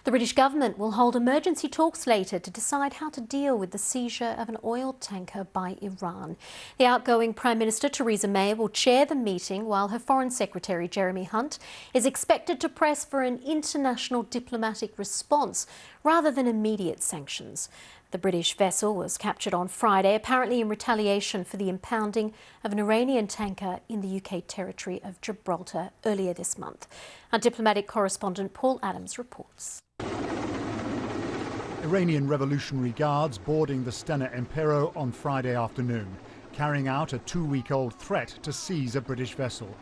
The British government will hold emergency talks later to decide how to deal with the seizure of an oil tanker by Iran. The outgoing Prime Minister Theresa May will chair the meeting, while her Foreign Secretary Jeremy Hunt is expected to press for an international diplomatic response rather than immediate sanctions. The British vessel was captured on Friday, apparently in retaliation for the impounding of an Iranian tanker in the UK territory of Gibraltar earlier this month. Our diplomatic correspondent Paul Adams reports. Iranian Revolutionary Guards boarding the Stena Impero on Friday afternoon, carrying out a two-week-old threat to seize a British vessel.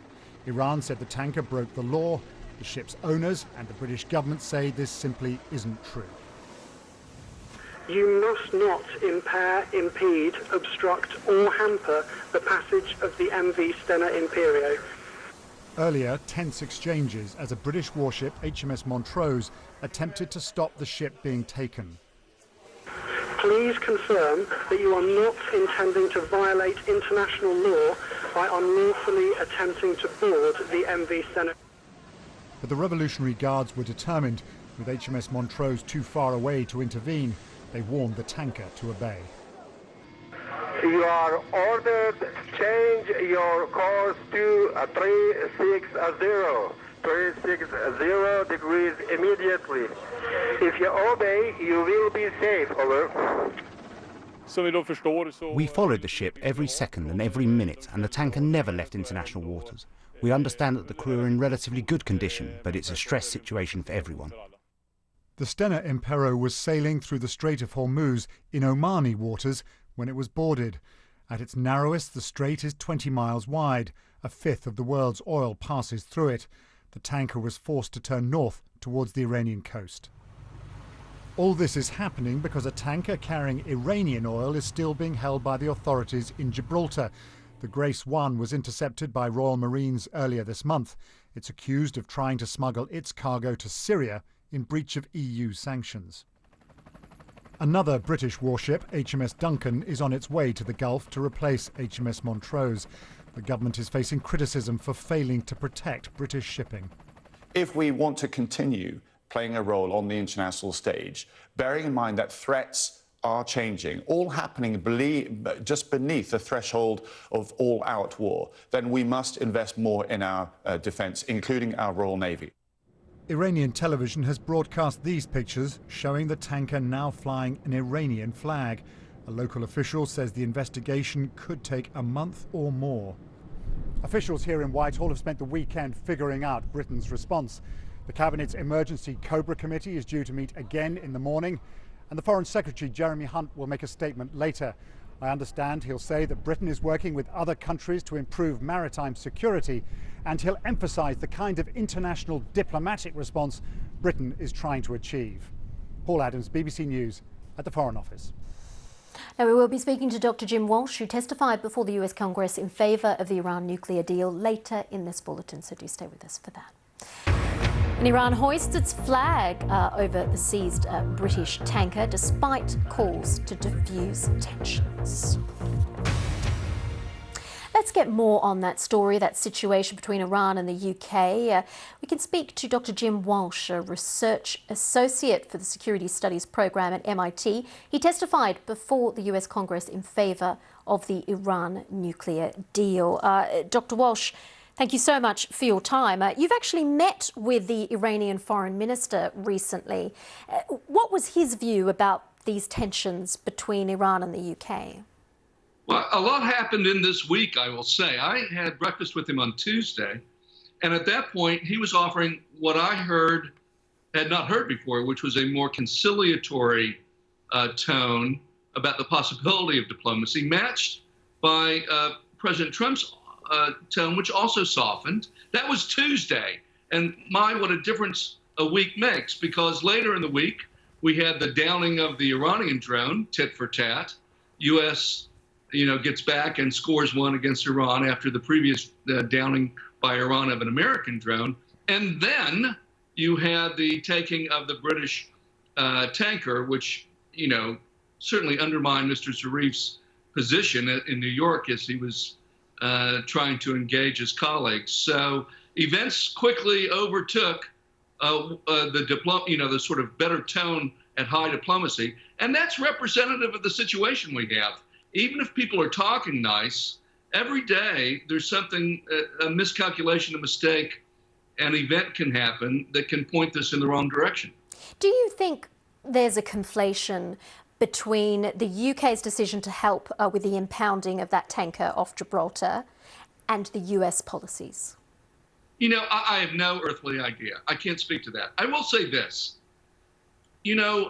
Iran said the tanker broke the law. The ship's owners and the British government say this simply isn't true. You must not impair, impede, obstruct or hamper the passage of the MV Stena Imperio. Earlier, tense exchanges as a British warship, HMS Montrose, attempted to stop the ship being taken. Please confirm that you are not intending to violate international law by unlawfully attempting to board the MV Stena. But the Revolutionary Guards were determined. With HMS Montrose too far away to intervene, they warned the tanker to obey. You are ordered to change your course to 360. 360 degrees immediately. If you obey, you will be safe. Over. We followed the ship every second and every minute, and the tanker never left international waters. We understand that the crew are in relatively good condition, but it's a stress situation for everyone. The Stena Impero was sailing through the Strait of Hormuz in Omani waters when it was boarded. At its narrowest, the strait is 20 miles wide. A fifth of the world's oil passes through it. The tanker was forced to turn north towards the Iranian coast. All this is happening because a tanker carrying Iranian oil is still being held by the authorities in Gibraltar. The Grace 1 was intercepted by Royal Marines earlier this month. It's accused of trying to smuggle its cargo to Syria in breach of EU sanctions. Another British warship, HMS Duncan, is on its way to the Gulf to replace HMS Montrose. The government is facing criticism for failing to protect British shipping. If we want to continue playing a role on the international stage, bearing in mind that threats are changing, all happening just beneath the threshold of all-out war, then we must invest more in our defence, including our Royal Navy. Iranian television has broadcast these pictures showing the tanker now flying an Iranian flag. A local official says the investigation could take a month or more. Officials here in Whitehall have spent the weekend figuring out Britain's response. The Cabinet's Emergency Cobra Committee is due to meet again in the morning, and the Foreign Secretary Jeremy Hunt will make a statement later. I understand he'll say that Britain is working with other countries to improve maritime security, and he'll emphasise the kind of international diplomatic response Britain is trying to achieve. Paul Adams, BBC News, at the Foreign Office. Now, we will be speaking to Dr. Jim Walsh, who testified before the US Congress in favour of the Iran nuclear deal later in this bulletin, so do stay with us for that. And Iran hoists its flag over the seized British tanker despite calls to defuse tensions. Let's get more on that story, that situation between Iran and the UK. We can speak to Dr. Jim Walsh, a research associate for the Security Studies Programme at MIT. He testified before the US Congress in favour of the Iran nuclear deal. Dr. Walsh, thank you so much for your time. You've actually met with the Iranian foreign minister recently. What was his view about these tensions between Iran and the UK? Well, a lot happened in this week, I will say. I had breakfast with him on Tuesday, and at that point, he was offering what I had not heard before, which was a more conciliatory tone about the possibility of diplomacy, matched by President Trump's tone, which also softened. That was Tuesday, and what a difference a week makes, because later in the week, we had the downing of the Iranian drone, tit for tat. U.S. Gets back and scores one against Iran after the previous downing by Iran of an American drone. And then you had the taking of the British tanker, which, certainly undermined Mr. Zarif's position in New York as he was trying to engage his colleagues. So events quickly overtook the sort of better tone at high diplomacy, and that's representative of the situation we have. Even if people are talking nice, every day there's something, a miscalculation, a mistake, an event can happen that can point this in the wrong direction. Do you think there's a conflation between the UK's decision to help with the impounding of that tanker off Gibraltar and the US policies? You know, I have no earthly idea. I can't speak to that. I will say this. You know,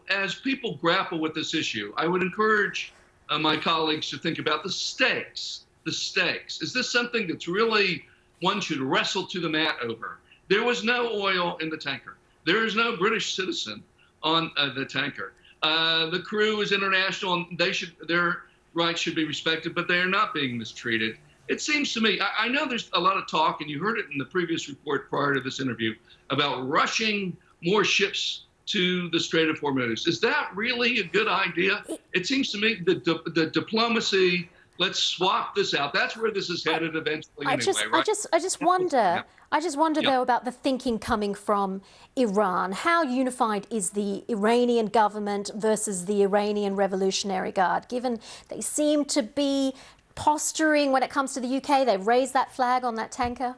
as people grapple with this issue, I would encourage my colleagues to think about the stakes. The stakes. Is this something that's really one should wrestle to the mat over? There was no oil in the tanker. There is no British citizen on the tanker. The crew is international, and their rights should be respected, but they are not being mistreated. It seems to me, I know there's a lot of talk, and you heard it in the previous report prior to this interview, about rushing more ships to the Strait of Hormuz. Is that really a good idea? It seems to me that the diplomacy, let's swap this out. That's where this is headed eventually I just wonder, though, about the thinking coming from Iran. How unified is the Iranian government versus the Iranian Revolutionary Guard, given they seem to be posturing when it comes to the UK? They've raised that flag on that tanker.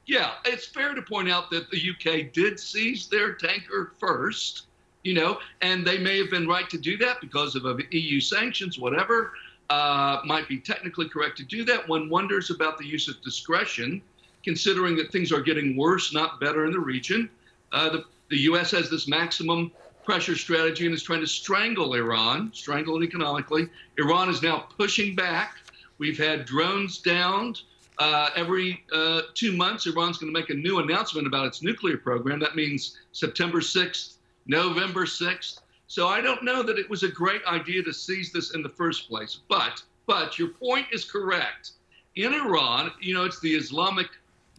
Yeah, it's fair to point out that the UK did seize their tanker first, you know, and they may have been right to do that because of EU sanctions, whatever. Might be technically correct to do that. One wonders about the use of discretion, considering that things are getting worse, not better in the region. The U.S. has this maximum pressure strategy and is trying to strangle Iran, strangle it economically. Iran is now pushing back. We've had drones downed. Every 2 months, Iran's going to make a new announcement about its nuclear program. That means September 6th, November 6th. So I don't know that it was a great idea to seize this in the first place. But your point is correct. In Iran, you know, it's the Islamic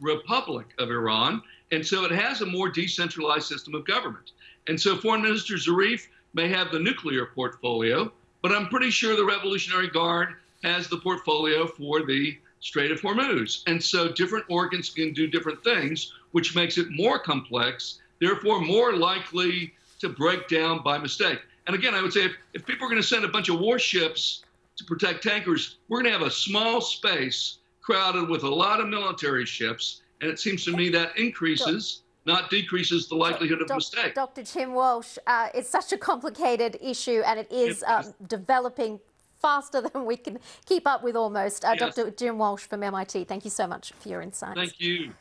Republic of Iran, and so it has a more decentralized system of government. And so Foreign Minister Zarif may have the nuclear portfolio, but I'm pretty sure the Revolutionary Guard has the portfolio for the Strait of Hormuz. And so different organs can do different things, which makes it more complex, therefore more likely to break down by mistake. And again, I would say if people are going to send a bunch of warships to protect tankers, we're going to have a small space crowded with a lot of military ships. And it seems to me that increases, not decreases, the likelihood of mistake. Dr. Jim Walsh, it's such a complicated issue, and it is developing faster than we can keep up with almost. Yes. Dr. Jim Walsh from MIT, thank you so much for your insights. Thank you.